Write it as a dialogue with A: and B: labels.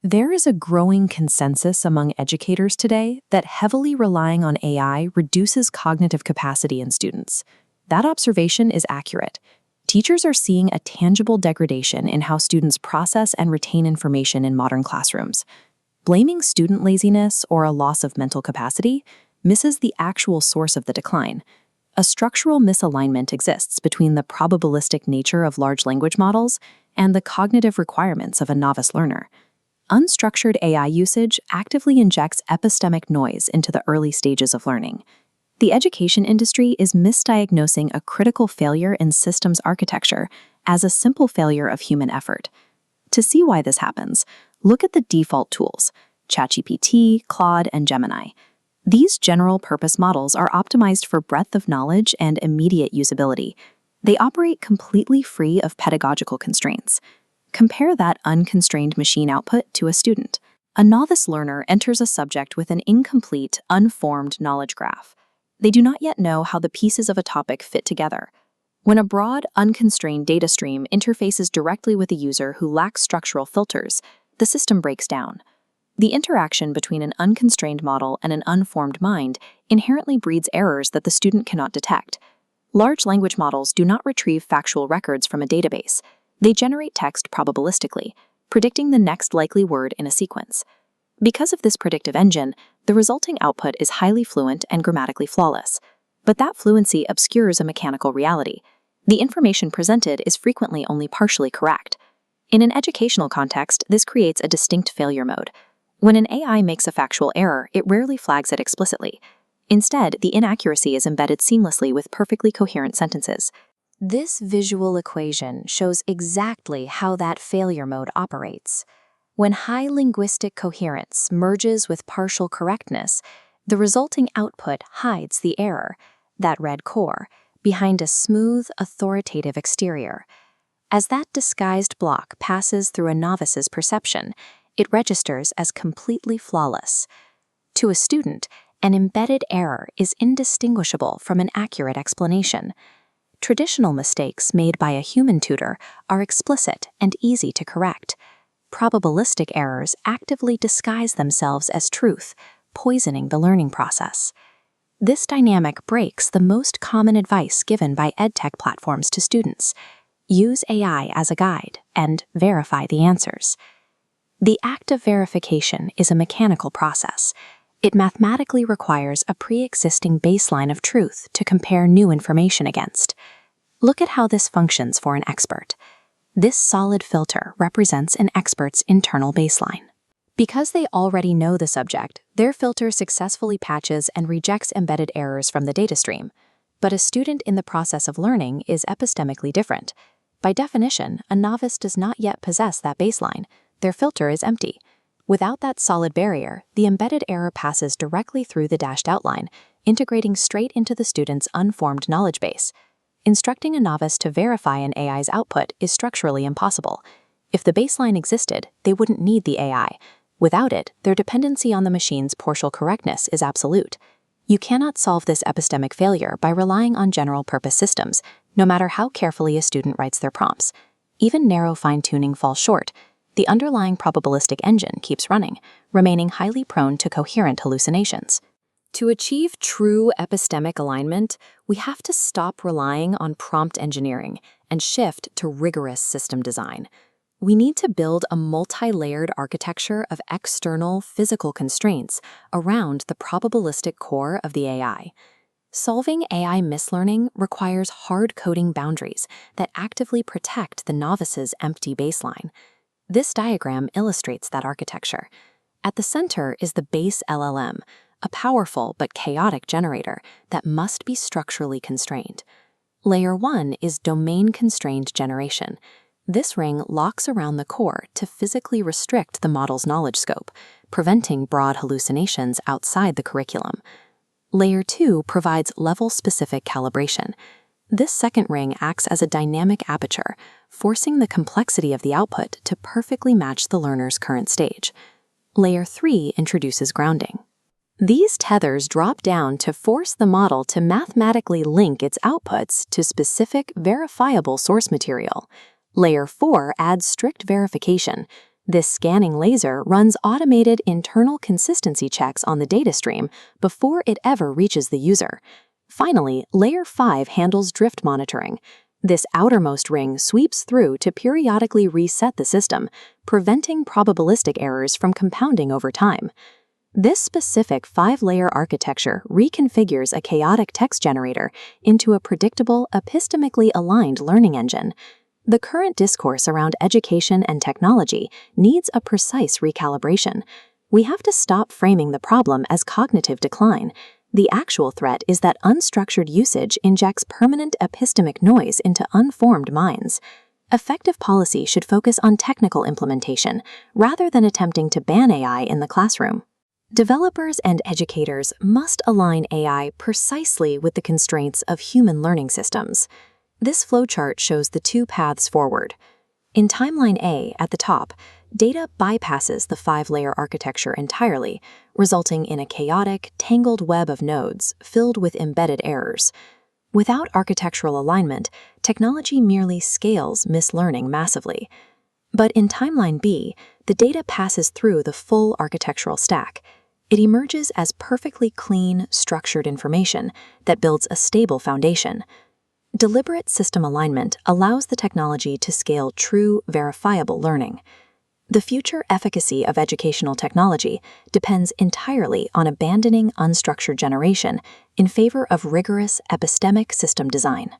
A: There is a growing consensus among educators today that heavily relying on AI reduces cognitive capacity in students. That observation is accurate. Teachers are seeing a tangible degradation in how students process and retain information in modern classrooms. Blaming student laziness or a loss of mental capacity misses the actual source of the decline. A structural misalignment exists between the probabilistic nature of large language models and the cognitive requirements of a novice learner. Unstructured AI usage actively injects epistemic noise into the early stages of learning. The education industry is misdiagnosing a critical failure in systems architecture as a simple failure of human effort. To see why this happens, look at the default tools: ChatGPT, Claude, and Gemini. These general-purpose models are optimized for breadth of knowledge and immediate usability. They operate completely free of pedagogical constraints. Compare that unconstrained machine output to a student. A novice learner enters a subject with an incomplete, unformed knowledge graph. They do not yet know how the pieces of a topic fit together. When a broad, unconstrained data stream interfaces directly with a user who lacks structural filters, the system breaks down. The interaction between an unconstrained model and an unformed mind inherently breeds errors that the student cannot detect. Large language models do not retrieve factual records from a database. They generate text probabilistically, predicting the next likely word in a sequence. Because of this predictive engine, the resulting output is highly fluent and grammatically flawless. But that fluency obscures a mechanical reality. The information presented is frequently only partially correct. In an educational context, this creates a distinct failure mode. When an AI makes a factual error, it rarely flags it explicitly. Instead, the inaccuracy is embedded seamlessly with perfectly coherent sentences. This visual equation shows exactly how that failure mode operates. When high linguistic coherence merges with partial correctness, the resulting output hides the error, that red core, behind a smooth, authoritative exterior. As that disguised block passes through a novice's perception, it registers as completely flawless. To a student, an embedded error is indistinguishable from an accurate explanation. Traditional mistakes made by a human tutor are explicit and easy to correct. Probabilistic errors actively disguise themselves as truth, poisoning the learning process. This dynamic breaks the most common advice given by edtech platforms to students: use AI as a guide and verify the answers. The act of verification is a mechanical process. It mathematically requires a pre-existing baseline of truth to compare new information against. Look at how this functions for an expert. This solid filter represents an expert's internal baseline. Because they already know the subject, their filter successfully patches and rejects embedded errors from the data stream. But a student in the process of learning is epistemically different. By definition, a novice does not yet possess that baseline. Their filter is empty. Without that solid barrier, the embedded error passes directly through the dashed outline, integrating straight into the student's unformed knowledge base. Instructing a novice to verify an AI's output is structurally impossible. If the baseline existed, they wouldn't need the AI. Without it, their dependency on the machine's partial correctness is absolute. You cannot solve this epistemic failure by relying on general-purpose systems, no matter how carefully a student writes their prompts. Even narrow fine-tuning falls short. The underlying probabilistic engine keeps running, remaining highly prone to coherent hallucinations. To achieve true epistemic alignment, we have to stop relying on prompt engineering and shift to rigorous system design. We need to build a multi-layered architecture of external physical constraints around the probabilistic core of the AI. Solving AI mislearning requires hard-coding boundaries that actively protect the novice's empty baseline. This diagram illustrates that architecture. At the center is the base LLM, a powerful but chaotic generator that must be structurally constrained. Layer 1 is domain-constrained generation. This ring locks around the core to physically restrict the model's knowledge scope, preventing broad hallucinations outside the curriculum. Layer 2 provides level-specific calibration. This second ring acts as a dynamic aperture, forcing the complexity of the output to perfectly match the learner's current stage. Layer 3 introduces grounding. These tethers drop down to force the model to mathematically link its outputs to specific, verifiable source material. Layer 4 adds strict verification. This scanning laser runs automated internal consistency checks on the data stream before it ever reaches the user. Finally, Layer 5 handles drift monitoring. This outermost ring sweeps through to periodically reset the system, preventing probabilistic errors from compounding over time. This specific 5-layer architecture reconfigures a chaotic text generator into a predictable, epistemically aligned learning engine. The current discourse around education and technology needs a precise recalibration. We have to stop framing the problem as cognitive decline. The actual threat is that unstructured usage injects permanent epistemic noise into unformed minds. Effective policy should focus on technical implementation, rather than attempting to ban AI in the classroom. Developers and educators must align AI precisely with the constraints of human learning systems. This flowchart shows the two paths forward. In Timeline A, at the top, data bypasses the 5-layer architecture entirely, resulting in a chaotic, tangled web of nodes filled with embedded errors. Without architectural alignment, technology merely scales mislearning massively. But in Timeline B, the data passes through the full architectural stack. It emerges as perfectly clean, structured information that builds a stable foundation. Deliberate system alignment allows the technology to scale true, verifiable learning. The future efficacy of educational technology depends entirely on abandoning unstructured generation in favor of rigorous epistemic system design.